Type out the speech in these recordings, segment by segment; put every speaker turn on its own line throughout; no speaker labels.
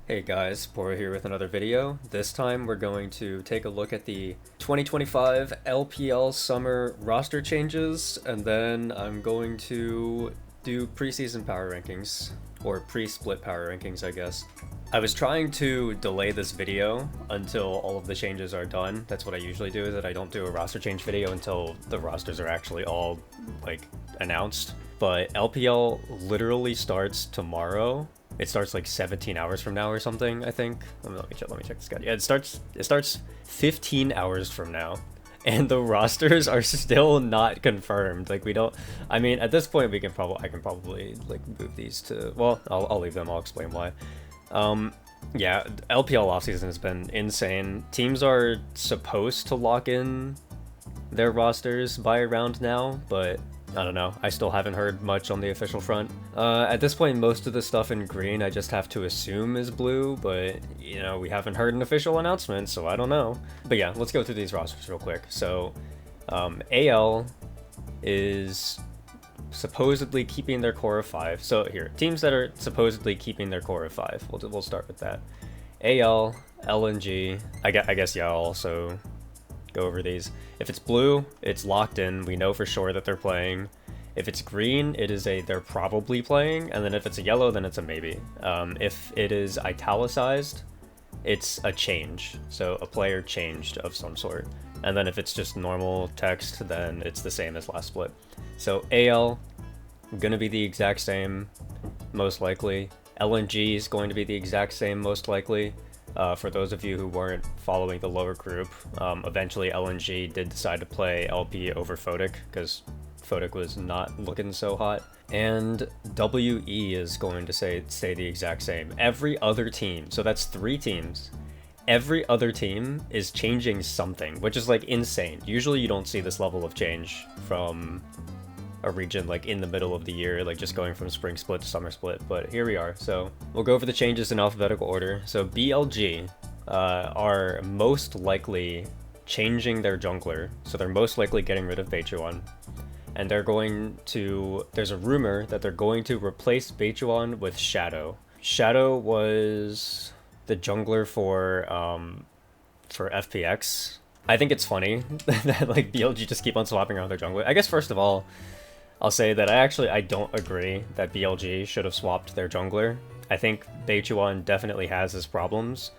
Hey guys, Bora here with another video. This time we're going to take a look at the 2025 LPL summer roster changes, and then I'm going to do preseason power rankings, or pre-split power rankings, I guess. I was trying to delay this video until all of the changes are done. That's what I usually do, is that I don't do a roster change video until the rosters are actually all, announced. But LPL literally starts tomorrow. It starts like 17 hours from now or something, I think. Let me check the schedule. Yeah, it starts 15 hours from now. And the rosters are still not confirmed. Like, we don't, I mean, at this point I can probably like move these to, well, I'll leave them. I'll explain why. Yeah, LPL offseason has been insane. Teams are supposed to lock in their rosters by around now, but I don't know. I still haven't heard much on the official front. At this point, most of the stuff in green I just have to assume is blue, but, you know, we haven't heard an official announcement, so I don't know. But yeah, let's go through these rosters real quick. So, AL is supposedly keeping their core of 5. So here, teams that are supposedly keeping their core of 5. We'll start with that. AL, LNG. I guess yeah, I'll also go over these. If it's blue, it's locked in. We know for sure that they're playing. If it's green, it is a they're probably playing, and then if it's a yellow, then it's a maybe. If it is italicized, it's a change, so a player changed of some sort. And then if it's just normal text, then it's the same as last split. So AL, gonna be the exact same, most likely. LNG is going to be the exact same, most likely. For those of you who weren't following the lower group, eventually LNG did decide to play LP over Photic, because Photic was not looking so hot. And WE is going to stay the exact same. Every other team, so that's 3 teams, every other team is changing something, which is like insane. Usually you don't see this level of change from a region like in the middle of the year, like just going from spring split to summer split, but here we are. So we'll go over the changes in alphabetical order. So BLG are most likely changing their jungler, so they're most likely getting rid of Beichuan, and they're going to, there's a rumor that they're going to replace Beichuan with Shadow. Shadow was the jungler for FPX. I think it's funny that like BLG just keep on swapping around their jungler. I guess first of all, I'll say that I don't agree that BLG should have swapped their jungler. I think Beichuan definitely has his problems,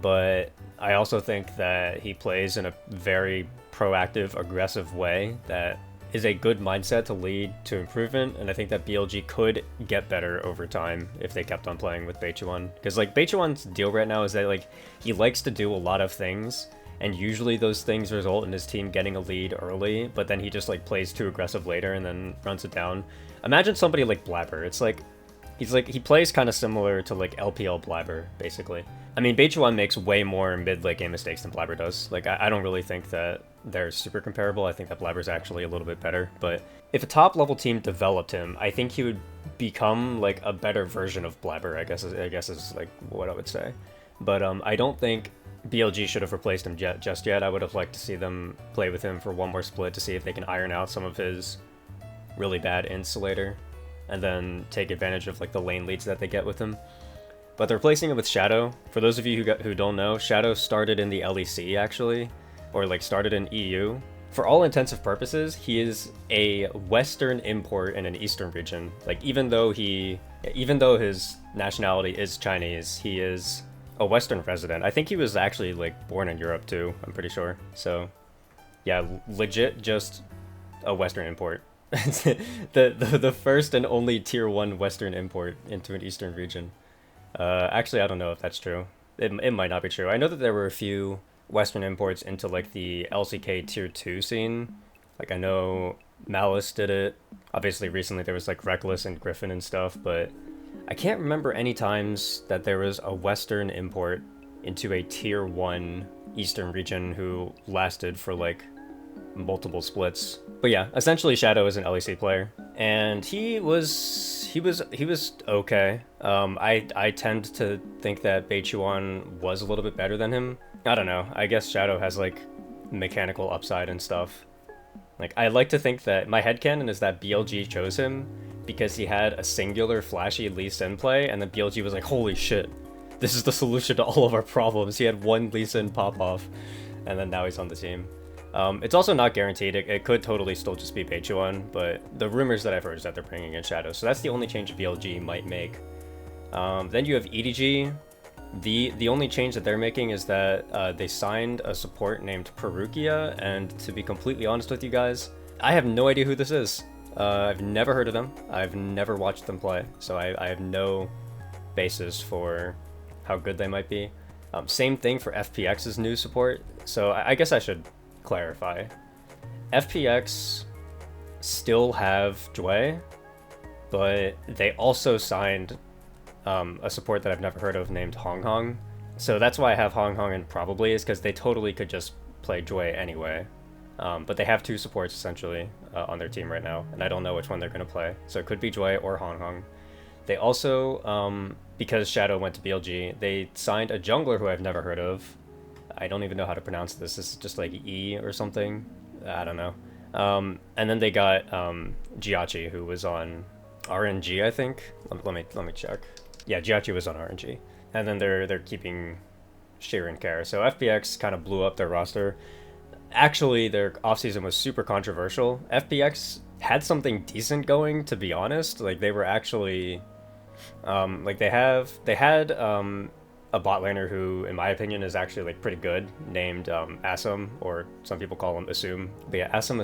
but I also think that he plays in a very proactive, aggressive way that is a good mindset to lead to improvement, and I think that BLG could get better over time if they kept on playing with Beichuan. Because like Beichuan's deal right now is that like he likes to do a lot of things, and usually those things result in his team getting a lead early, but then he just like plays too aggressive later and then runs it down. Imagine somebody like Blabber. It's like he plays kind of similar to like LPL Blabber, basically. I mean, Beichuan makes way more mid-late game mistakes than Blabber does. Like, I don't really think that they're super comparable. I think that Blabber's actually a little bit better. But if a top-level team developed him, I think he would become like a better version of Blabber, I guess is like what I would say. But I don't think BLG should have replaced him just yet. I would have liked to see them play with him for one more split to see if they can iron out some of his really bad insulator, and then take advantage of like the lane leads that they get with him. But they're replacing it with Shadow. For those of you who don't know, Shadow started in the LEC actually, or like started in EU. For all intensive purposes, he is a Western import in an Eastern region. Like even though his nationality is Chinese, he is a Western resident. I think he was actually like born in Europe too, I'm pretty sure. So yeah, legit just a Western import. the first and only tier 1 Western import into an Eastern region. Actually, I don't know if that's true. It might not be true. I know that there were a few Western imports into like the LCK tier 2 scene. Like I know Malice did it. Obviously recently there was like Reckless and Griffin and stuff, but I can't remember any times that there was a Western import into a tier 1 Eastern region who lasted for like multiple splits. But yeah, essentially Shadow is an LEC player, and he was okay. I tend to think that Beichuan was a little bit better than him. I don't know. I guess Shadow has like mechanical upside and stuff. Like I like to think that my headcanon is that BLG chose him because he had a singular flashy Lee Sin play, and then BLG was like, holy shit, this is the solution to all of our problems. He had one Lee Sin pop off, and then now he's on the team. It's also not guaranteed. It could totally still just be Beichuan, but the rumors that I've heard is that they're bringing in Shadow. So that's the only change BLG might make. Then you have EDG. The only change that they're making is that they signed a support named Perugia, and to be completely honest with you guys, I have no idea who this is. I've never heard of them. I've never watched them play, so I have no basis for how good they might be. Same thing for FPX's new support, so I guess I should clarify. FPX still have Jue, but they also signed a support that I've never heard of named Hong Hong. So that's why I have Hong Hong in probably, is because they totally could just play Jue anyway. But they have two supports essentially on their team right now, and I don't know which one they're going to play. So it could be Jue or Hong Hong. They also, because Shadow went to BLG, they signed a jungler who I've never heard of. I don't even know how to pronounce this. This is just like E or something. I don't know. And then they got Giachi, who was on RNG, I think. Let me check. Yeah, Giachi was on RNG. And then they're keeping Sheer and Care. So FPX kind of blew up their roster. Actually, their offseason was super controversial. FPX had something decent going, to be honest. Like, they were actually... like, they had a bot laner who, in my opinion, is actually, like, pretty good, named Assum, or some people call him Assume. But yeah, Assum,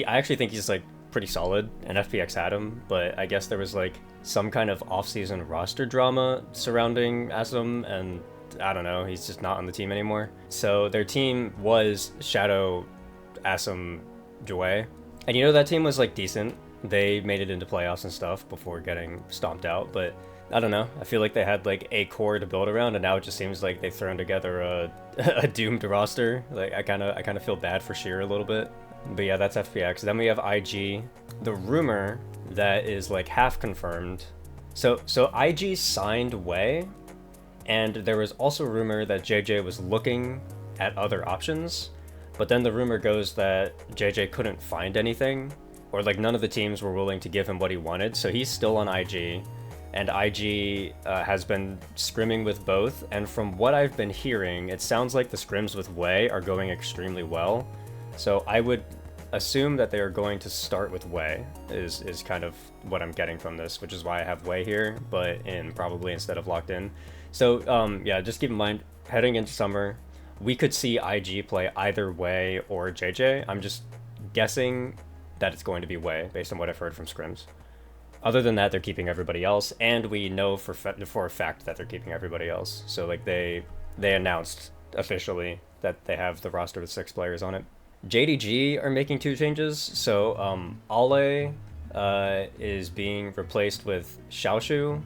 I actually think he's, like, pretty solid, and FPX had him, but I guess there was, like, some kind of off-season roster drama surrounding Assum, and I don't know, he's just not on the team anymore. So their team was Shadow, Assum, Jue, and you know, that team was, like, decent. They made it into playoffs and stuff before getting stomped out, but I don't know. I feel like they had, like, a core to build around, and now it just seems like they've thrown together a doomed roster. Like, I kind of feel bad for Sheer a little bit. But yeah, that's FPX. Then we have IG. The rumor that is, like, half confirmed. So IG signed Wei, and there was also rumor that JJ was looking at other options, but then the rumor goes that JJ couldn't find anything, or, like, none of the teams were willing to give him what he wanted, so he's still on IG. And IG has been scrimming with both, and from what I've been hearing, it sounds like the scrims with Wei are going extremely well. So I would assume that they are going to start with Wei, is kind of what I'm getting from this, which is why I have Wei here, but probably instead of locked in. So yeah, just keep in mind, heading into summer, we could see IG play either Wei or JJ. I'm just guessing that it's going to be Wei, based on what I've heard from scrims. Other than that, they're keeping everybody else, and we know for a fact that they're keeping everybody else. So, like, they announced officially that they have the roster with 6 players on it. JDG are making 2 changes. So Ale is being replaced with Xiaoshu,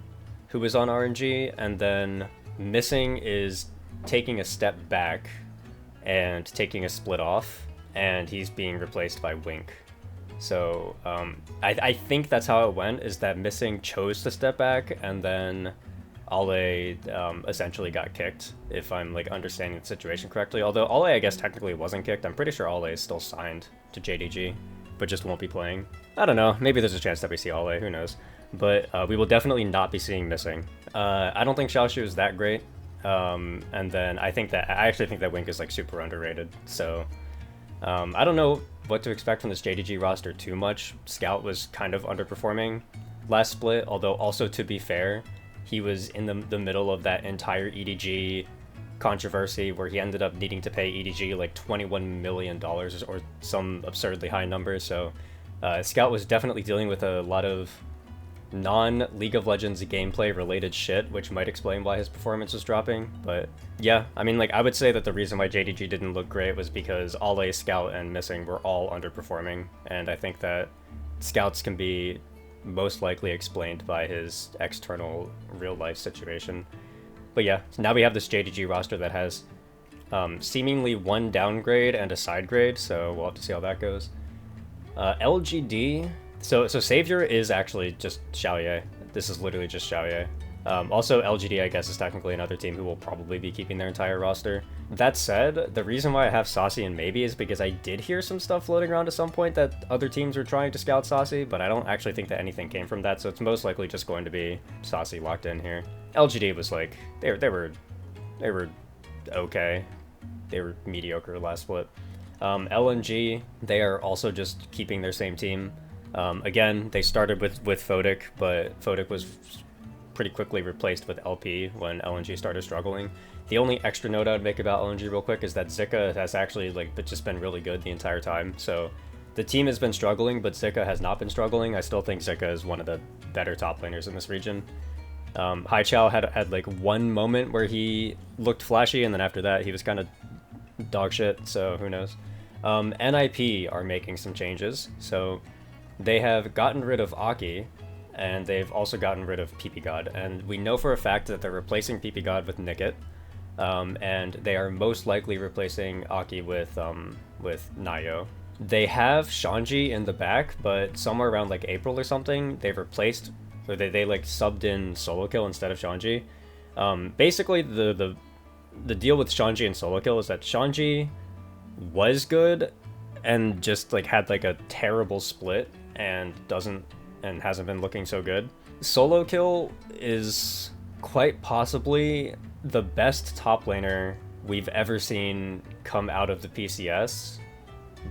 who was on RNG, and then Missing is taking a step back and taking a split off, and he's being replaced by Wink. So I think that's how it went, is that Missing chose to step back, and then Ale essentially got kicked, if I'm, like, understanding the situation correctly. Although Ale, I guess, technically wasn't kicked. I'm pretty sure Ale is still signed to JDG, but just won't be playing. I don't know. Maybe there's a chance that we see Ale. Who knows? But we will definitely not be seeing Missing. I don't think Xiaoshu is that great. And then I actually think that Wink is, like, super underrated. So I don't know what to expect from this JDG roster too much. Scout was kind of underperforming last split, although also, to be fair, he was in the middle of that entire EDG controversy where he ended up needing to pay EDG like $21 million or some absurdly high number. So Scout was definitely dealing with a lot of non-League of Legends gameplay related shit, which might explain why his performance was dropping. But yeah, I mean, like, I would say that the reason why JDG didn't look great was because Ale, Scout, and Missing were all underperforming, and I think that Scout's can be most likely explained by his external real-life situation. But yeah, so now we have this JDG roster that has seemingly 1 downgrade and a side grade, so we'll have to see how that goes. LGD... So Savior is actually just Xiaoye. This is literally just Xiaoye. Also, LGD, I guess, is technically another team who will probably be keeping their entire roster. That said, the reason why I have Saucy and Maybe is because I did hear some stuff floating around at some point that other teams were trying to scout Saucy, but I don't actually think that anything came from that, so it's most likely just going to be Saucy locked in here. LGD was like, they were okay. They were mediocre last split. LNG, they are also just keeping their same team. Again, they started with Fodic, but Fodic was pretty quickly replaced with LP when LNG started struggling. The only extra note I would make about LNG real quick is that Zika has actually just been really good the entire time. So the team has been struggling, but Zika has not been struggling. I still think Zika is one of the better top laners in this region. Haichao had like one moment where he looked flashy, and then after that he was kind of dog shit, so who knows. NIP are making some changes. So they have gotten rid of Aki, and they've also gotten rid of PP God, and we know for a fact that they're replacing PP God with Nickit, and they are most likely replacing Aki with Nayo. They have Shanji in the back, but somewhere around like April or something, they've replaced, or they like subbed in Solo Kill instead of Shanji. Basically, the deal with Shanji and Solo Kill is that Shanji was good and just like had like a terrible split and hasn't been looking so good. Solo Kill is quite possibly the best top laner we've ever seen come out of the PCS,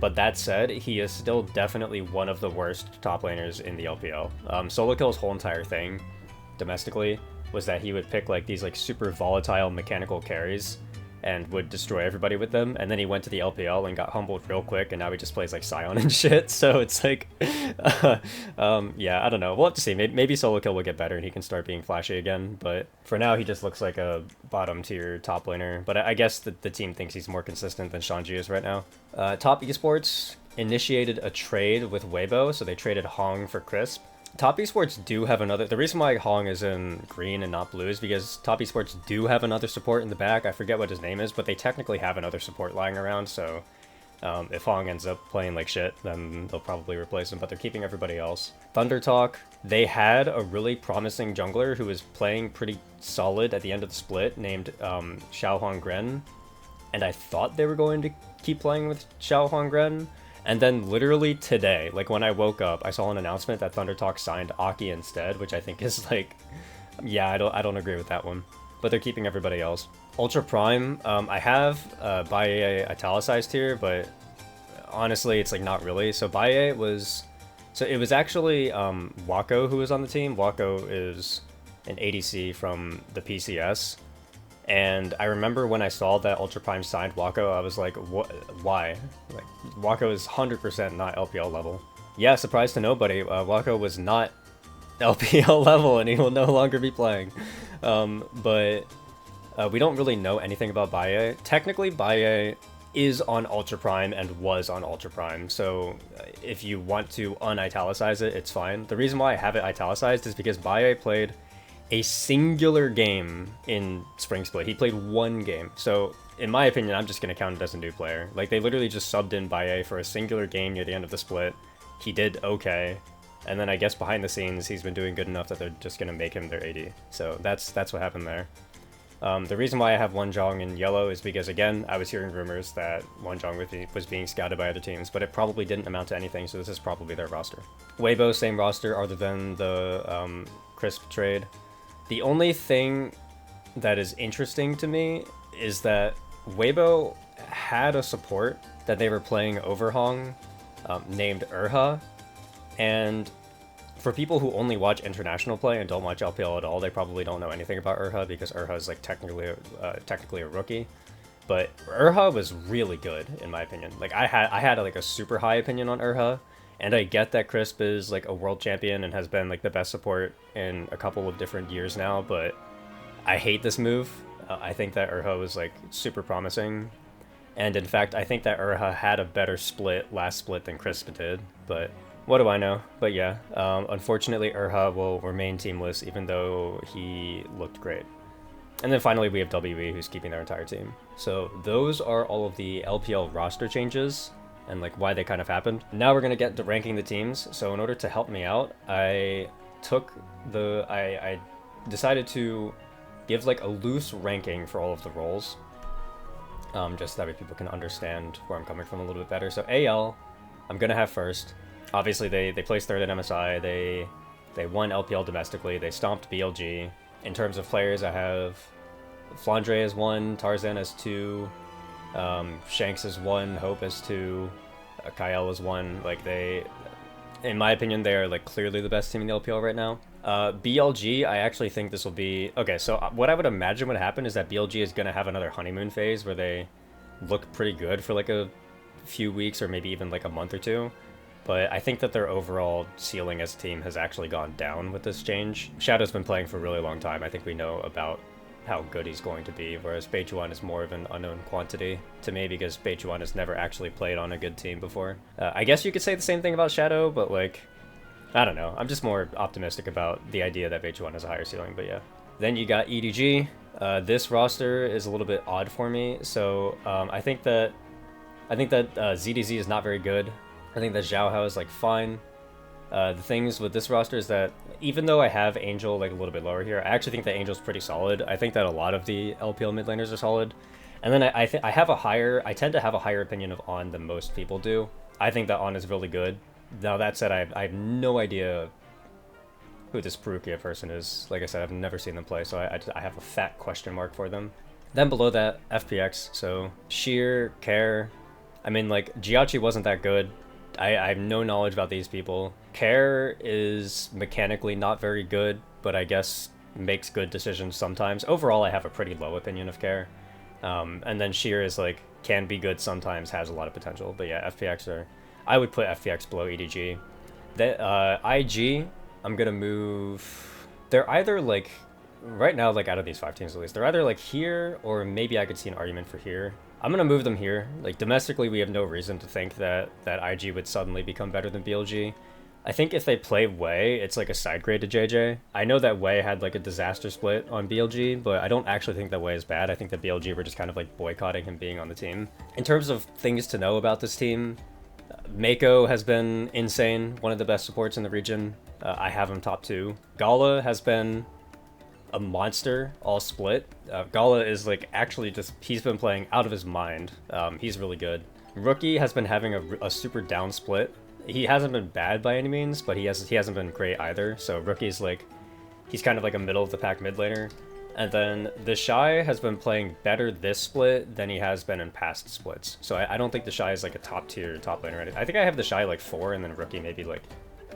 but that said, he is still definitely one of the worst top laners in the LPL. Solo Kill's whole entire thing domestically was that he would pick like these like super volatile mechanical carries and would destroy everybody with them, and then he went to the LPL and got humbled real quick, and now he just plays like Sion and shit, so it's like yeah, I don't know, we'll have to see. Maybe Solo Kill will get better and he can start being flashy again, but for now he just looks like a bottom tier top laner, but I guess the team thinks he's more consistent than Shanji is right now. Top Esports initiated a trade with Weibo, so they traded Hong for Crisp. Top Esports do have another... The reason why Hong is in green and not blue is because Top Esports do have another support in the back. I forget what his name is, but they technically have another support lying around, so if Hong ends up playing like shit, then they'll probably replace him, but they're keeping everybody else. Thunder Talk, they had a really promising jungler who was playing pretty solid at the end of the split named Xiao Honggren, and I thought they were going to keep playing with Xiao Honggren. And then literally today, like when I woke up, I saw an announcement that Thunder Talk signed Aki instead, which I think is like, yeah, I don't agree with that one. But they're keeping everybody else. Ultra Prime, I have Baye italicized here, but honestly, it's like not really. So Baye was, so it was actually Wako who was on the team. Wako is an ADC from the PCS. And I remember when I saw that Ultra Prime signed Wako, I was like, what? Why? Like, Wako is 100% not LPL level. Yeah, surprise to nobody, Wako was not LPL level and he will no longer be playing. But we don't really know anything about Baye. Technically, Baye is on Ultra Prime and was on Ultra Prime, so if you want to un-italicize it, it's fine. The reason why I have it italicized is because Baye played a singular game in Spring Split. He played one game. So, in my opinion, I'm just going to count it as a new player. Like, they literally just subbed in Baye for a singular game near the end of the split. He did okay. And then I guess behind the scenes, he's been doing good enough that they're just going to make him their AD. So, that's what happened there. The reason why I have Wonjong in yellow is because, again, I was hearing rumors that Wonjong was being scouted by other teams, but it probably didn't amount to anything, so this is probably their roster. Weibo, same roster, other than the Crisp trade. The only thing that is interesting to me is that Weibo had a support that they were playing over Hong named Urha, and for people who only watch international play and don't watch LPL at all, they probably don't know anything about Urha because Urha is like technically a rookie. But Urha was really good in my opinion. Like I had like a super high opinion on Urha. And I get that Crisp is like a world champion and has been like the best support in a couple of different years now, but I hate this move. I think that Urha was like super promising. And in fact, I think that Urha had a better last split than Crisp did, but what do I know? But yeah, unfortunately Urha will remain teamless even though he looked great. And then finally we have WE who's keeping their entire team. So those are all of the LPL roster changes and like why they kind of happened. Now we're gonna get to ranking the teams. So in order to help me out, I decided to give like a loose ranking for all of the roles, just so that way people can understand where I'm coming from a little bit better. So AL, I'm gonna have first. Obviously, they placed third at MSI. They won LPL domestically. They stomped BLG. In terms of players, I have Flandre as 1, Tarzan as 2, Shanks as 1, Hope as 2, Kael as 1. Like, they, in my opinion, they are like clearly the best team in the LPL right now. BLG, I actually think this will be... Okay, so what I would imagine would happen is that BLG is going to have another honeymoon phase where they look pretty good for like a few weeks or maybe even like a month or two. But I think that their overall ceiling as a team has actually gone down with this change. Shadow's been playing for a really long time. I think we know about how good he's going to be, whereas Beijuan is more of an unknown quantity to me because Beijuan has never actually played on a good team before. I guess you could say the same thing about Shadow, but like, I don't know. I'm just more optimistic about the idea that Beijuan has a higher ceiling, but yeah. Then you got EDG. This roster is a little bit odd for me, so I think that ZDZ is not very good. I think that Zhao Hao is like fine. The things with this roster is that even though I have Angel like a little bit lower here, I actually think that Angel's pretty solid. I think that a lot of the LPL mid laners are solid. And then I tend to have a higher opinion of On than most people do. I think that On is really good. Now that said, I have no idea who this Perukia person is. Like I said, I've never seen them play, so I have a fat question mark for them. Then below that, FPX, so Sheer, Care. I mean, like, Jiachi wasn't that good. I have no knowledge about these people. Care is mechanically not very good, but I guess makes good decisions sometimes. Overall, I have a pretty low opinion of Care. And then Sheer is like, can be good sometimes, has a lot of potential. But yeah, I would put FPX below EDG. IG, I'm gonna move... They're either like, right now, like out of these 5 teams at least, they're either like here, or maybe I could see an argument for here. I'm gonna move them here. Like, domestically, we have no reason to think that IG would suddenly become better than BLG. I think if they play Wei, it's like a side grade to JJ. I know that Wei had like a disaster split on BLG, but I don't actually think that Wei is bad. I think that BLG were just kind of like boycotting him being on the team. In terms of things to know about this team, Mako has been insane, one of the best supports in the region. I have him top 2. Gala has been a monster all split. Gala is like actually just, he's been playing out of his mind. He's really good. Rookie has been having a super down split. He hasn't been bad by any means, but he hasn't been great either. So Rookie's like, he's kind of like a middle of the pack mid laner. And then the Shy has been playing better this split than he has been in past splits. So I don't think the Shy is like a top tier top laner or anything. I think I have the Shy like 4 and then Rookie maybe like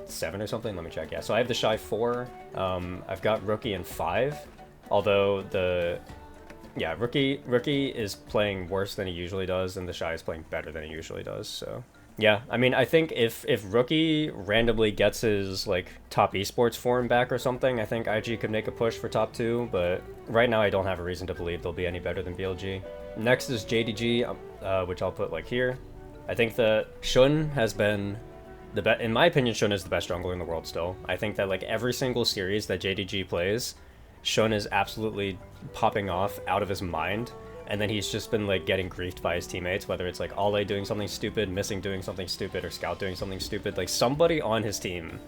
7 or something. Let me check. Yeah, so I have the Shy 4. I've got Rookie in 5. Although Rookie is playing worse than he usually does, and the Shy is playing better than he usually does. So yeah, I mean, I think if Rookie randomly gets his like top esports form back or something, I think IG could make a push for top 2. But right now, I don't have a reason to believe they'll be any better than BLG. Next is JDG, which I'll put like here. I think that Shun has been in my opinion, Shun is the best jungler in the world still. I think that like every single series that JDG plays, Shun is absolutely popping off out of his mind. And then he's just been like getting griefed by his teammates, whether it's like Ale doing something stupid, Missing doing something stupid, or Scout doing something stupid. Like somebody on his team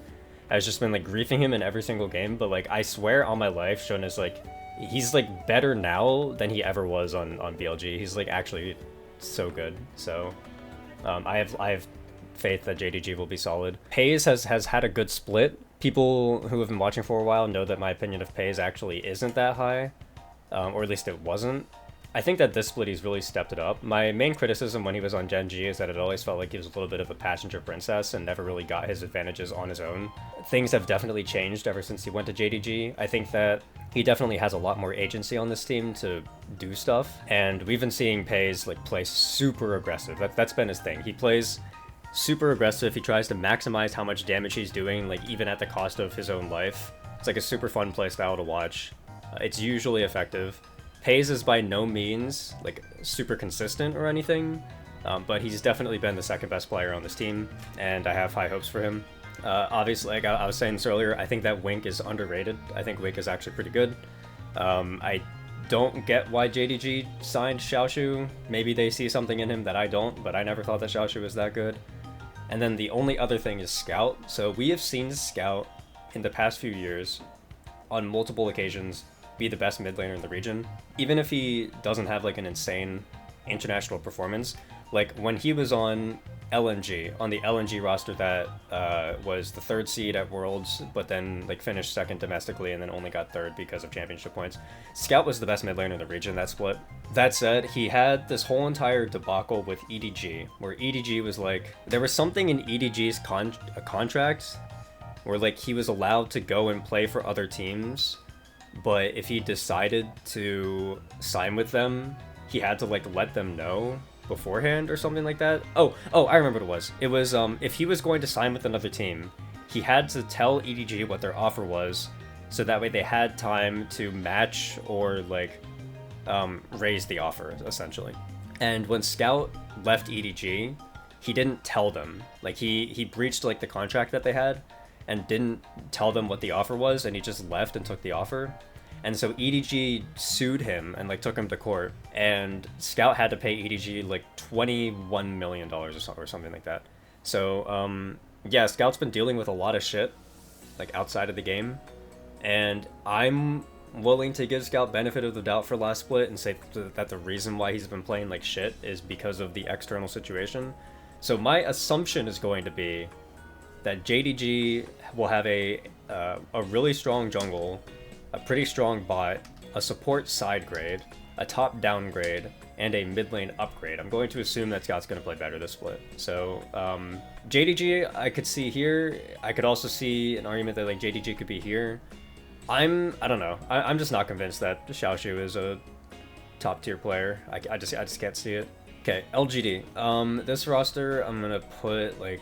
has just been like griefing him in every single game. But like I swear on my life, Shun is like, he's like better now than he ever was on BLG. He's like actually so good. So I have faith that JDG will be solid. Pays has had a good split. People who have been watching for a while know that my opinion of Pays actually isn't that high, or at least it wasn't. I think that this split he's really stepped it up. My main criticism when he was on Gen G is that it always felt like he was a little bit of a passenger princess and never really got his advantages on his own. Things have definitely changed ever since he went to JDG. I think that he definitely has a lot more agency on this team to do stuff, and we've been seeing Pays like play super aggressive. That's been his thing. He plays super aggressive. He tries to maximize how much damage he's doing, like even at the cost of his own life. It's like a super fun playstyle to watch. It's usually effective. Pays is by no means like super consistent or anything, but he's definitely been the second best player on this team, and I have high hopes for him. Obviously, like I was saying this earlier, I think that Wink is underrated. I think Wink is actually pretty good. I don't get why JDG signed Xiaoshu. Maybe they see something in him that I don't, but I never thought that Xiaoshu was that good. And then the only other thing is Scout. So we have seen Scout in the past few years on multiple occasions, be the best mid laner in the region. Even if he doesn't have like an insane international performance, like when he was on LNG, on the LNG roster that was the 3rd seed at Worlds, but then like finished 2nd domestically and then only got 3rd because of championship points. Scout was the best mid laner in the region, that split. That said, he had this whole entire debacle with EDG, where EDG was like, there was something in EDG's contract where like he was allowed to go and play for other teams, but if he decided to sign with them, he had to like let them know beforehand or something like that. Oh, I remember what it was. It was if he was going to sign with another team, he had to tell EDG what their offer was, so that way they had time to match or like raise the offer essentially. And when Scout left EDG, he didn't tell them. Like he breached like the contract that they had and didn't tell them what the offer was, and he just left and took the offer. And so EDG sued him and like took him to court, and Scout had to pay EDG like $21 million or something like that. So yeah, Scout's been dealing with a lot of shit like outside of the game, and I'm willing to give Scout benefit of the doubt for last split and say that the reason why he's been playing like shit is because of the external situation. So my assumption is going to be that JDG will have a really strong jungle, a pretty strong bot, a support side grade, a top downgrade, and a mid lane upgrade. I'm going to assume that Scout's going to play better this split. So JDG I could see here. I could also see an argument that like JDG could be here. I don't know. I'm just not convinced that Xiaoshu is a top tier player. I just can't see it. Okay, LGD. This roster I'm gonna put like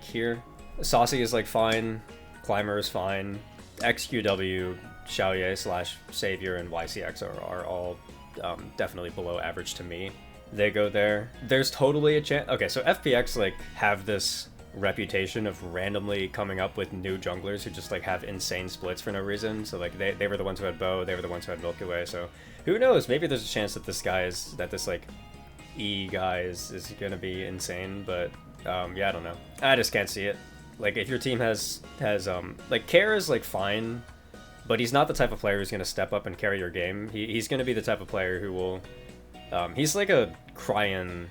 here. Saucy is like fine. Climber is fine. XQW, Xiaoye / Savior, and YCX are all definitely below average to me. They go there. There's totally a chance. Okay, so FPX like have this reputation of randomly coming up with new junglers who just like have insane splits for no reason. So like they were the ones who had Bo, they were the ones who had Milky Way. So who knows? Maybe there's a chance that this like E guy is gonna be insane. But yeah, I don't know. I just can't see it. Like if your team has like Care is like fine, but he's not the type of player who's gonna step up and carry your game. He's gonna be the type of player who will he's like a Cryan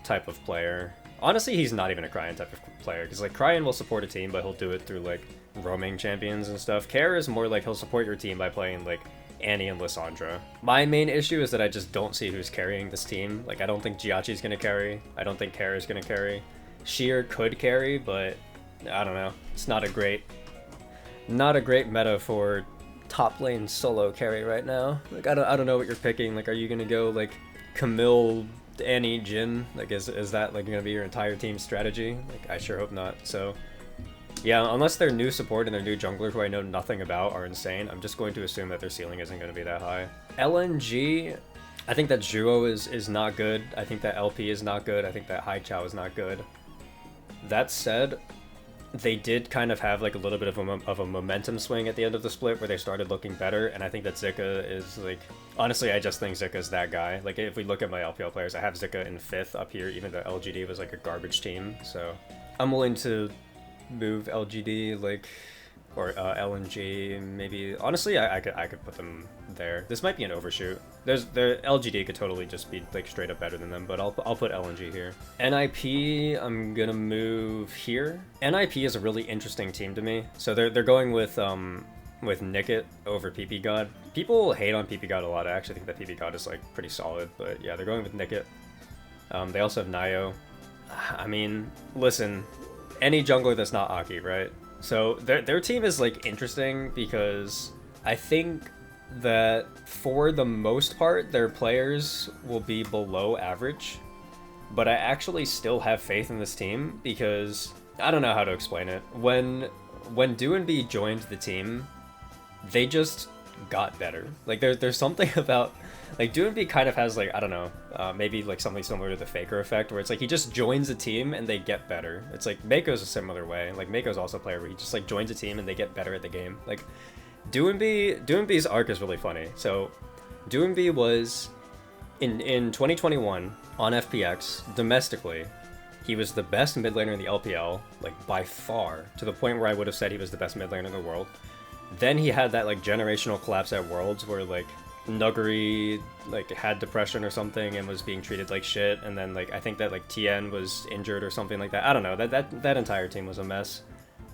type of player. Honestly, he's not even a Cryan type of player, because like Cryan will support a team, but he'll do it through like roaming champions and stuff. Care is more like he'll support your team by playing like Annie and Lissandra. My main issue is that I just don't see who's carrying this team. Like I don't think Jiachi's gonna carry. I don't think Care is gonna carry. Sheer could carry, but I don't know. It's not a great meta for top lane solo carry right now. Like I don't know what you're picking. Like are you gonna go like Camille, Annie, Jhin? Like is that like gonna be your entire team strategy? Like I sure hope not. So yeah, unless their new support and their new jungler who I know nothing about are insane, I'm just going to assume that their ceiling isn't going to be that high. LNG, I think that Zhuo is not good. I think that LP is not good. I think that Hai Chao is not good. That said, they did kind of have like a little bit of a momentum swing at the end of the split where they started looking better, and I think that Zika is like, honestly I just think Zika's that guy. Like if we look at my LPL players, I have Zika in 5th up here, even though LGD was like a garbage team. So I'm willing to move LGD like, or LNG maybe. Honestly, I could put them there. This might be an overshoot. The LGD could totally just be like straight up better than them, but I'll put LNG here. NIP I'm gonna move here. NIP is a really interesting team to me. So they're going with Nickit over PP God. People hate on PP God a lot. I actually think that PP God is like pretty solid, but yeah, they're going with Nickit. They also have Nio. I mean, listen, any jungler that's not Aki, right? So their team is like interesting because I think that for the most part their players will be below average, but I actually still have faith in this team because I don't know how to explain it. When DoNB joined the team, they just got better. Like there's something about like DoNB kind of has like, I don't know, maybe like something similar to the Faker effect where it's like he just joins a team and they get better. It's like Mako's a similar way. Like Mako's also a player where he just like joins a team and they get better at the game. Like DoNB's arc is really funny. So DoNB was in 2021 on FPX domestically, he was the best mid laner in the LPL, like by far, to the point where I would have said he was the best mid laner in the world. Then he had that like generational collapse at Worlds where like Nuggery like had depression or something and was being treated like shit, and then like I think that like Tien was injured or something like that. I don't know. That entire team was a mess.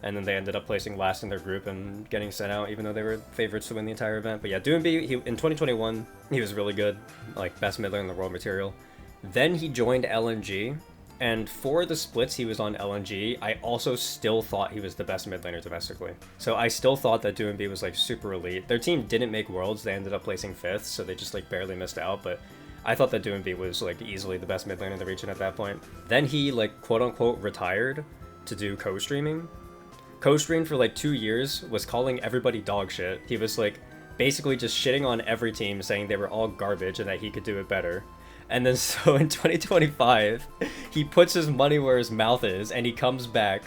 And then they ended up placing last in their group and getting sent out, even though they were favorites to win the entire event. But yeah, Doomby, in 2021, he was really good, like best mid laner in the world material. Then he joined LNG, and for the splits he was on LNG, I also still thought he was the best mid laner domestically. So I still thought that Doomby was like super elite. Their team didn't make Worlds, they ended up placing 5th, so they just like barely missed out, but I thought that Doomby was like easily the best mid laner in the region at that point. Then he like quote unquote retired to do co-streaming. Co-streamed for like 2 years, was calling everybody dog shit. He was like basically just shitting on every team, saying they were all garbage and that he could do it better. And then so in 2025, he puts his money where his mouth is and he comes back,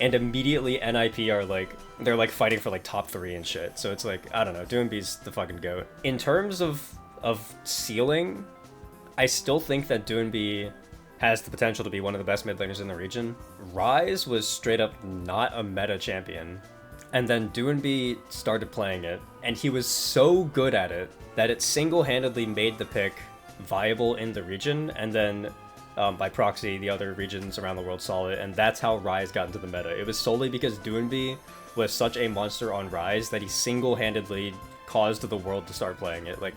and immediately NIP are like, they're like fighting for like top 3 and shit. So it's like, I don't know, Doomby's the fucking GOAT. In terms of ceiling, I still think that Doomby has the potential to be one of the best mid laners in the region. Ryze was straight up not a meta champion, and then Doomby started playing it, and he was so good at it that it single-handedly made the pick viable in the region, and then by proxy the other regions around the world saw it, and that's how Ryze got into the meta. It was solely because Doomby was such a monster on Ryze that he single-handedly caused the world to start playing it. Like,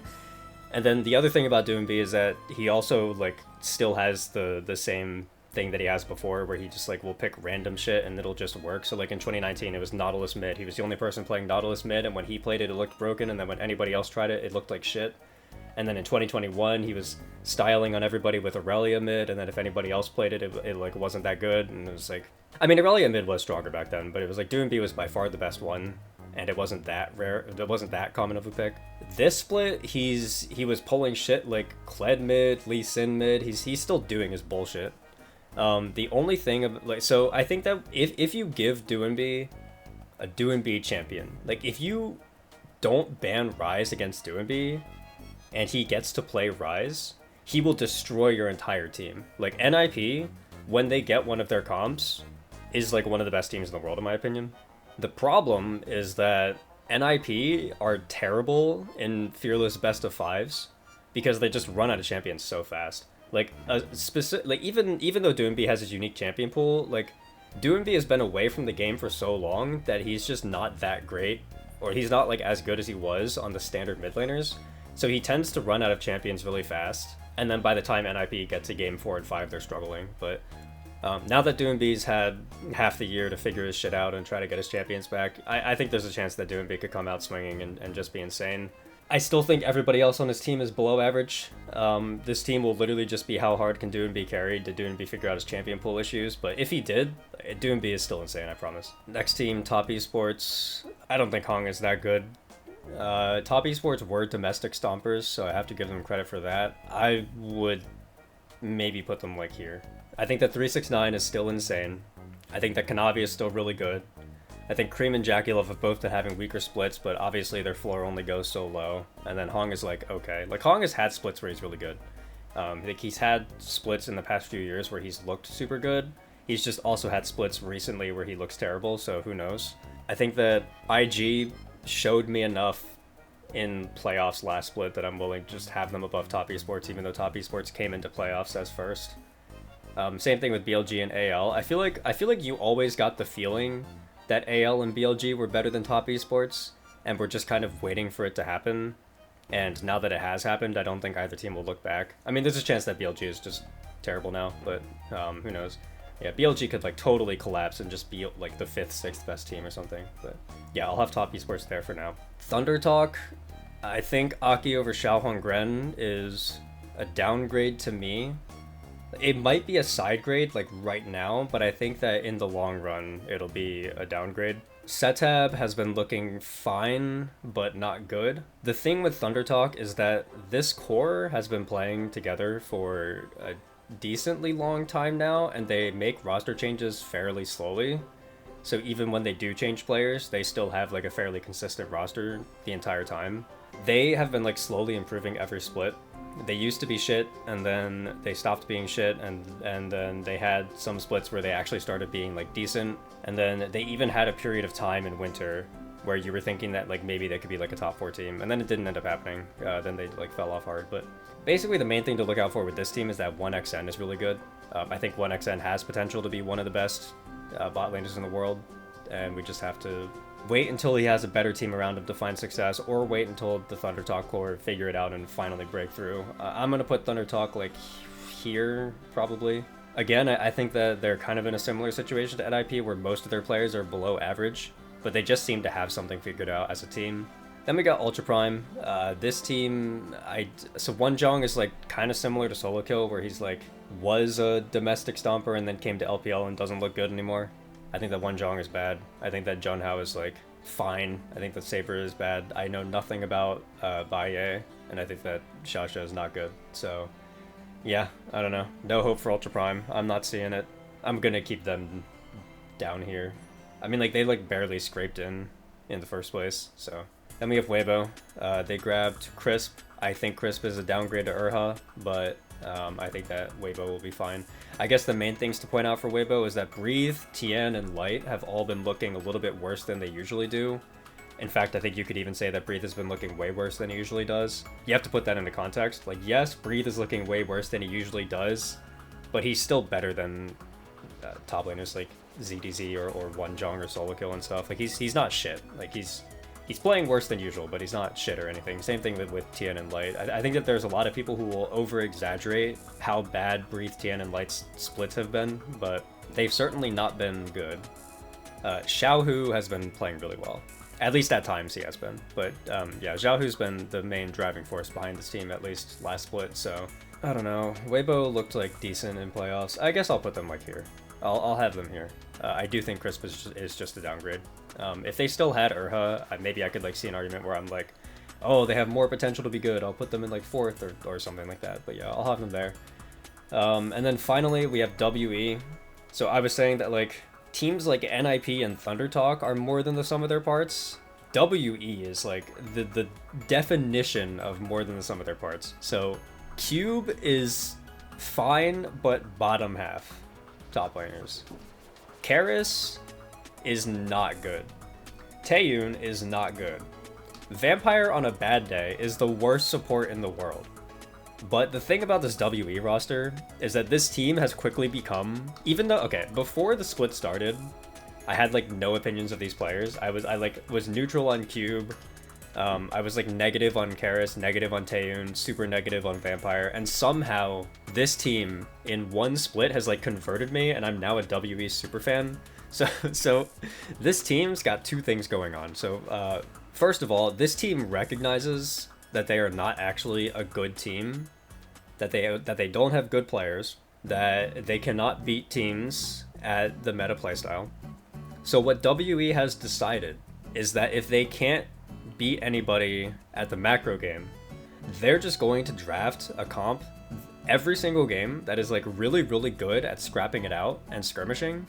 and then the other thing about Doomby is that he also like still has the same thing that he has before, where he just like will pick random shit and it'll just work. So like in 2019 it was Nautilus mid. He was the only person playing Nautilus mid, and when he played it, it looked broken, and then when anybody else tried it, it looked like shit. And then in 2021 he was styling on everybody with Aurelia mid, and then if anybody else played it, it like wasn't that good. And it was like, I mean, Aurelia mid was stronger back then, but it was like Doomby was by far the best one, and it wasn't that rare, it wasn't that common of a pick. This split, he was pulling shit like Kled mid, Lee Sin mid. He's still doing his bullshit. The only thing of like, so I think that if you give Doomby a Doomby champion, like if you don't ban Ryze against Doomby and he gets to play Ryze, he will destroy your entire team. Like NIP, when they get one of their comps, is like one of the best teams in the world in my opinion. The problem is that NIP are terrible in Fearless Best of Fives because they just run out of champions so fast. Like even though Doomby has his unique champion pool, like Doomby has been away from the game for so long that he's just not that great, or he's not like as good as he was on the standard mid laners. So he tends to run out of champions really fast, and then by the time NIP get to game 4 and 5, they're struggling. But now that Doomby's had half the year to figure his shit out and try to get his champions back, I think there's a chance that Doomby could come out swinging and just be insane. I still think everybody else on his team is below average. This team will literally just be how hard can Doomby carry. Did Doomby figure out his champion pool issues? But if he did, Doomby is still insane, I promise. Next team, Top Esports. I don't think Hong is that good. Top Esports were domestic stompers, so I have to give them credit for that. I would maybe put them like here. I think that 369 is still insane. I think that Kanavi is still really good. I think Cream and Jackie-Love have both been having weaker splits, but obviously their floor only goes so low. And then Hong is like, okay. Like, Hong has had splits where he's really good. Like, he's had splits in the past few years where he's looked super good. He's just also had splits recently where he looks terrible, so who knows. I think that IG showed me enough in playoffs last split that I'm willing to just have them above Top Esports, even though Top Esports came into playoffs as first. Same thing with BLG and AL. I feel like you always got the feeling that AL and BLG were better than Top Esports, and we're just kind of waiting for it to happen. And now that it has happened, I don't think either team will look back. I mean, there's a chance that BLG is just terrible now, but who knows. Yeah, BLG could like totally collapse and just be like the 5th, 6th best team or something. But yeah, I'll have Top Esports there for now. Thunder Talk, I think Aki over Xiaohuang Gren is a downgrade to me. It might be a side grade like right now, but I think that in the long run, it'll be a downgrade. Setab has been looking fine, but not good. The thing with Thunder Talk is that this core has been playing together for a decently long time now, and they make roster changes fairly slowly. So even when they do change players, they still have like a fairly consistent roster the entire time. They have been like slowly improving every split. They used to be shit, and then they stopped being shit, and then they had some splits where they actually started being like decent, and then they even had a period of time in winter where you were thinking that like maybe they could be like a top 4 team, and then it didn't end up happening. Then they like fell off hard. But basically the main thing to look out for with this team is that 1xN is really good. I think 1xN has potential to be one of the best bot laners in the world, and we just have to wait until he has a better team around him to find success, or wait until the Thunder Talk core figure it out and finally break through. I'm gonna put Thunder Talk like here probably. Again, I think that they're kind of in a similar situation to NIP where most of their players are below average, but they just seem to have something figured out as a team. Then we got Ultra Prime. This team, so One Jong is like kind of similar to Solo Kill, where he's like was a domestic stomper and then came to LPL and doesn't look good anymore. I think that One Jong is bad. I think that Junhao is like fine. I think that Saber is bad. I know nothing about Baye, and I think that Xiaoxia is not good. So yeah, I don't know. No hope for Ultra Prime. I'm not seeing it. I'm gonna keep them down here. I mean, like, they like barely scraped in the first place, so. Then we have Weibo. They grabbed Crisp. I think Crisp is a downgrade to Urha, but I think that Weibo will be fine. I guess the main things to point out for Weibo is that Breathe, Tien, and Light have all been looking a little bit worse than they usually do. In fact, I think you could even say that Breathe has been looking way worse than he usually does. You have to put that into context. Like, yes, Breathe is looking way worse than he usually does, but he's still better than top laners like ZDZ or One Jong or Solo Kill and stuff. Like, he's not shit. Like, he's playing worse than usual, but he's not shit or anything. Same thing with Tien and Light. I think that there's a lot of people who will over-exaggerate how bad Breathe, Tien, and Light's splits have been, but they've certainly not been good. Xiaohu has been playing really well. At least at times he has been. But yeah, Xiaohu's been the main driving force behind this team, at least last split, so I don't know. Weibo looked like decent in playoffs. I guess I'll put them like here. I'll have them here. I do think Crisp is just a downgrade. If they still had Urha, maybe I could like see an argument where I'm like, oh, they have more potential to be good. I'll put them in like 4th or something like that. But yeah, I'll have them there. And then finally we have WE. So I was saying that like teams like NIP and Thunder Talk are more than the sum of their parts. WE is like the definition of more than the sum of their parts. So Cube is fine, but bottom half top laners. Karis is not good. Taeyun is not good. Vampire on a bad day is the worst support in the world. But the thing about this WE roster is that this team has quickly become, even though, okay, before the split started, I had like no opinions of these players. I was neutral on Cube. I was like negative on Karis, negative on Taeyun, super negative on Vampire, and somehow this team in one split has like converted me, and I'm now a WE super fan. So this team's got two things going on. So first of all, this team recognizes that they are not actually a good team, that they don't have good players, that they cannot beat teams at the meta playstyle. So what WE has decided is that if they can't beat anybody at the macro game, they're just going to draft a comp every single game that is like really, really good at scrapping it out and skirmishing,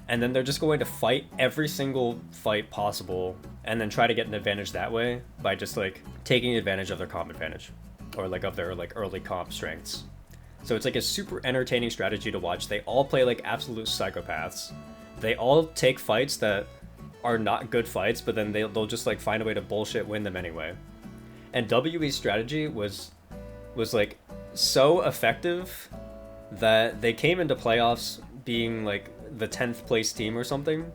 and then they're just going to fight every single fight possible and then try to get an advantage that way by just like taking advantage of their comp advantage or like of their like early comp strengths. So it's like a super entertaining strategy to watch. They all play like absolute psychopaths. They all take fights that are not good fights, but then they'll just like find a way to bullshit win them anyway. And WE's strategy was like so effective that they came into playoffs being like the 10th place team or something,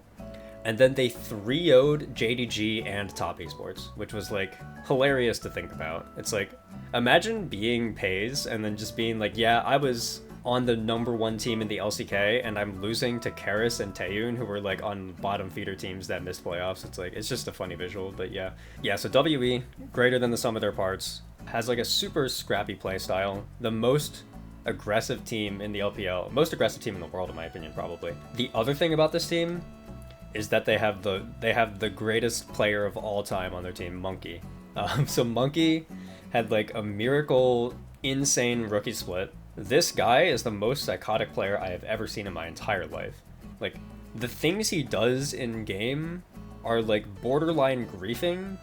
and then they 3-0'd JDG and Top Esports, which was like hilarious to think about. It's like, imagine being PaYS and then just being like, yeah, I was on the #1 team in the LCK and I'm losing to Karis and Taeyun, who were like on bottom feeder teams that missed playoffs. It's like, it's just a funny visual. But yeah, so WE, greater than the sum of their parts, has like a super scrappy play style, the most aggressive team in the LPL, most aggressive team in the world in my opinion, probably. The other thing about this team is that they have the greatest player of all time on their team, Monkey. So Monkey had like a miracle, insane rookie split. This guy is the most psychotic player I have ever seen in my entire life. Like, the things he does in game are like borderline griefing,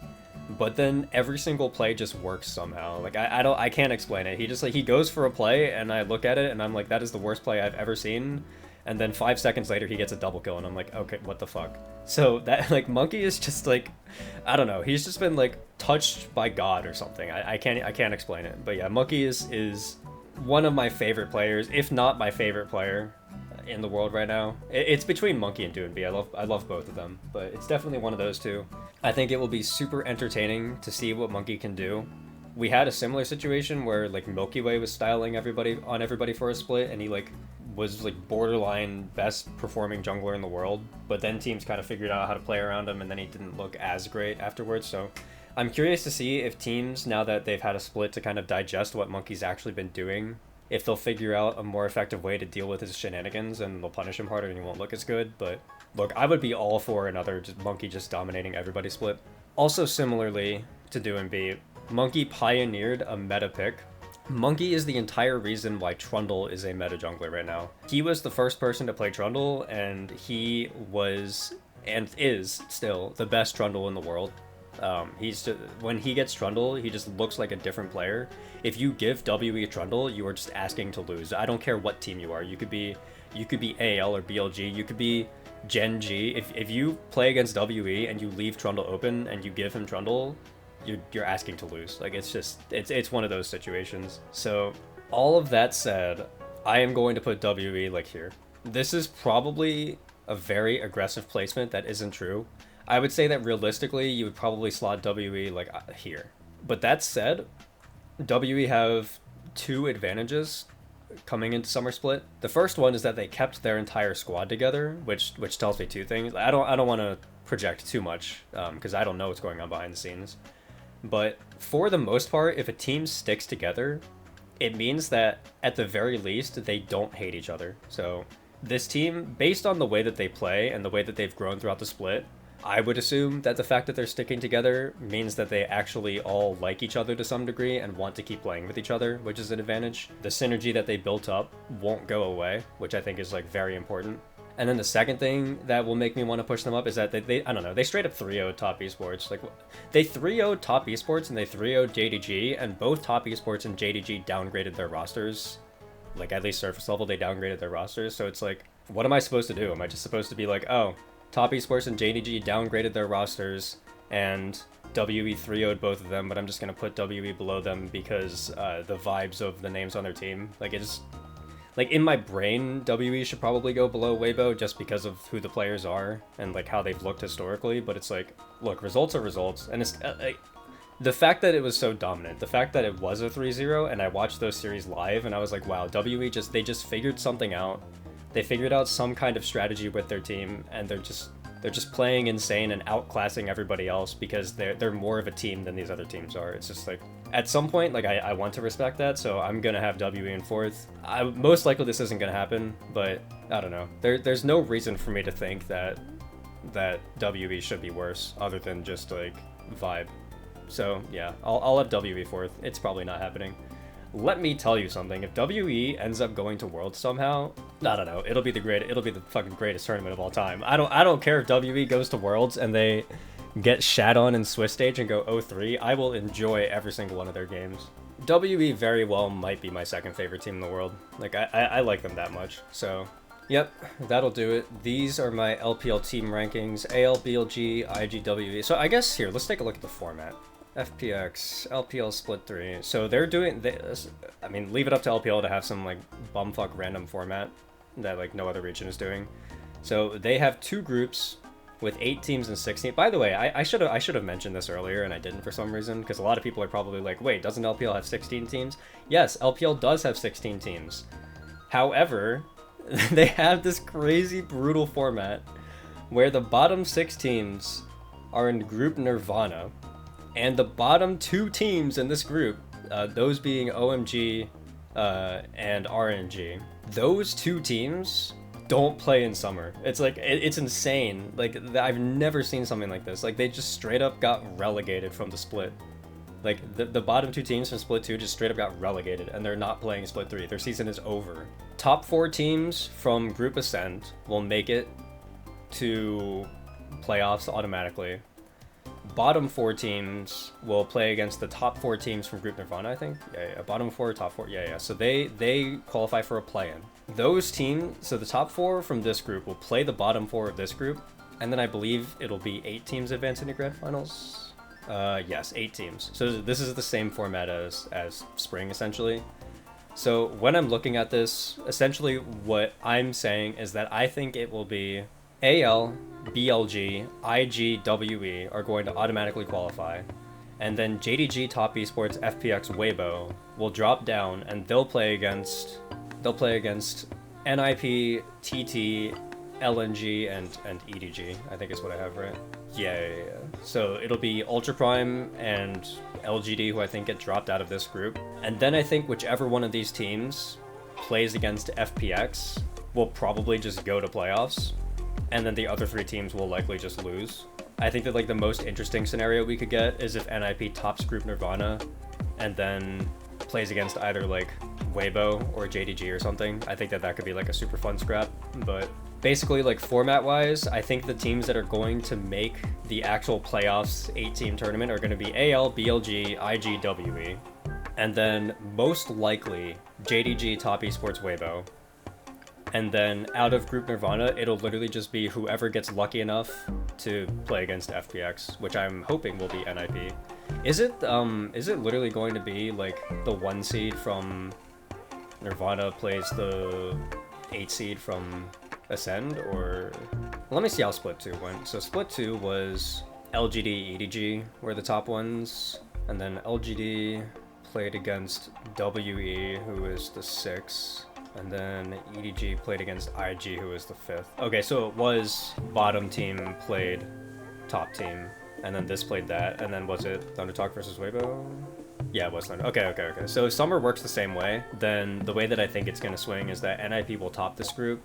but then every single play just works somehow. Like, I can't explain it. He just like, he goes for a play and I look at it and I'm like, that is the worst play I've ever seen. and then 5 seconds later he gets a double kill, and I'm like, okay, what the fuck? So that, like, Monkey is just like, I don't know, he's just been like touched by God or something. I can't explain it, but yeah, Monkey is one of my favorite players, if not my favorite player in the world right now. It's between Monkey and Doonby. I love both of them, but it's definitely one of those two. I think it will be super entertaining to see what Monkey can do. We had a similar situation where like Milky Way was styling everybody for a split, and he like was like borderline best performing jungler in the world, but then teams kind of figured out how to play around him, and then he didn't look as great afterwards. So I'm curious to see if teams, now that they've had a split to kind of digest what Monkey's actually been doing, if they'll figure out a more effective way to deal with his shenanigans, and they'll punish him harder and he won't look as good. But look, I would be all for another Monkey just dominating everybody split. Also similarly to Doonby, Monkey pioneered a meta pick. Monkey is the entire reason why Trundle is a meta jungler right now. He was the first person to play Trundle, and he was, and is still, the best Trundle in the world. When he gets Trundle, he just looks like a different player. If you give WE Trundle, you are just asking to lose. I don't care what team you are. You could be AL or BLG. You could be Gen G. If you play against WE and you leave Trundle open and you give him Trundle, you're asking to lose. Like, it's one of those situations. So all of that said, I am going to put WE like here. This is probably a very aggressive placement that isn't true. I would say that realistically, you would probably slot WE like here. But that said, WE have two advantages coming into Summer Split. The first one is that they kept their entire squad together, which tells me two things. I don't want to project too much because I don't know what's going on behind the scenes. But for the most part, if a team sticks together, it means that at the very least, they don't hate each other. So this team, based on the way that they play and the way that they've grown throughout the split, I would assume that the fact that they're sticking together means that they actually all like each other to some degree and want to keep playing with each other, which is an advantage. The synergy that they built up won't go away, which I think is like very important. And then the second thing that will make me want to push them up is that they I don't know, they straight up 3-0'd top esports. Like, they 3-0'd top esports and they 3-0'd JDG, and both top esports and JDG downgraded their rosters. Like, at least surface level, they downgraded their rosters. So it's like, what am I supposed to do? Am I just supposed to be like, oh, top esports and JDG downgraded their rosters and WE 3-0'd both of them, but I'm just going to put WE below them because the vibes of the names on their team. Like, it's like, in my brain, WE should probably go below Weibo just because of who the players are and like how they've looked historically, but it's like, look, results are results. And it's the fact that it was so dominant, the fact that it was a 3-0, and I watched those series live and I was like, wow, WE they just figured something out. They figured out some kind of strategy with their team, and they're just playing insane and outclassing everybody else because they're more of a team than these other teams are. It's just like, at some point, like, I want to respect that, so I'm gonna have WE in fourth. Most likely this isn't gonna happen, but I don't know. There's no reason for me to think that WE should be worse other than just like vibe. So yeah, I'll have WE fourth. It's probably not happening. Let me tell you something. If WE ends up going to Worlds somehow, I don't know. It'll be the fucking greatest tournament of all time. I don't care if WE goes to Worlds and they get shat on in Swiss stage and go 0-3. I will enjoy every single one of their games. WE very well might be my second favorite team in the world. Like, I like them that much. So, yep, that'll do it. These are my LPL team rankings: AL, BLG, IGWE. So I guess here, let's take a look at the format. FPX, LPL Split 3. So they're doing, I mean, leave it up to LPL to have some like bumfuck random format that like no other region is doing. So they have two groups with 8 teams and 16. By the way, I should have mentioned this earlier and I didn't for some reason, because a lot of people are probably like, wait, doesn't LPL have 16 teams? Yes, LPL does have 16 teams. However, they have this crazy brutal format where the bottom 6 teams are in group Nirvana. And the bottom 2 teams in this group, those being OMG and RNG, those 2 teams don't play in summer. It's like, it's insane. Like, I've never seen something like this. Like, they just straight up got relegated from the split. Like, the bottom 2 teams from Split 2 just straight up got relegated, and they're not playing Split 3. Their season is over. Top 4 teams from Group Ascent will make it to playoffs automatically. bottom 4 teams will play against the top 4 teams from Group Nirvana, I think. Yeah, bottom 4, top 4. Yeah. So they qualify for a play-in. Those teams, so the top 4 from this group will play the bottom 4 of this group, and then I believe it'll be 8 teams advancing to grand finals. Yes, 8 teams. So this is the same format as spring, essentially. So when I'm looking at this, essentially what I'm saying is that I think it will be AL, BLG, IG, WE are going to automatically qualify. And then JDG, Top Esports, FPX, Weibo will drop down and they'll play against NIP, TT, LNG, and EDG, I think is what I have, right? Yeah. So it'll be Ultra Prime and LGD, who I think get dropped out of this group. And then I think whichever one of these teams plays against FPX will probably just go to playoffs. And then the other 3 teams will likely just lose. I think that like the most interesting scenario we could get is if NIP tops Group Nirvana and then plays against either like Weibo or JDG or something. I think that could be like a super fun scrap. But basically, like format wise, I think the teams that are going to make the actual playoffs 8-team tournament are going to be AL, BLG, IG, WE, and then most likely JDG, Top Esports, Weibo. And then out of Group Nirvana, it'll literally just be whoever gets lucky enough to play against FPX, which I'm hoping will be NIP. Is it literally going to be like the 1 seed from Nirvana plays the 8 seed from Ascend, or let me see how Split 2 went. So Split 2 was LGD, EDG were the top ones, and then LGD played against WE, who is the 6th. And then EDG played against IG, who was the 5th. Okay, so it was bottom team played top team, and then this played that, and then was it Thunder Talk versus Weibo? Yeah, it was Thunder. Okay. So if Summer works the same way, then the way that I think it's going to swing is that NIP will top this group,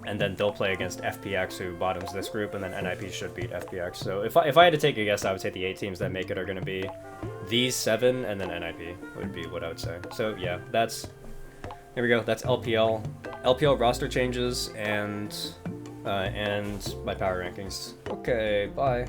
and then they'll play against FPX, who bottoms this group, and then NIP should beat FPX. So if I had to take a guess, I would say the 8 teams that make it are going to be these 7, and then NIP would be what I would say. So yeah, here we go. That's LPL. LPL roster changes and my power rankings. Okay, bye.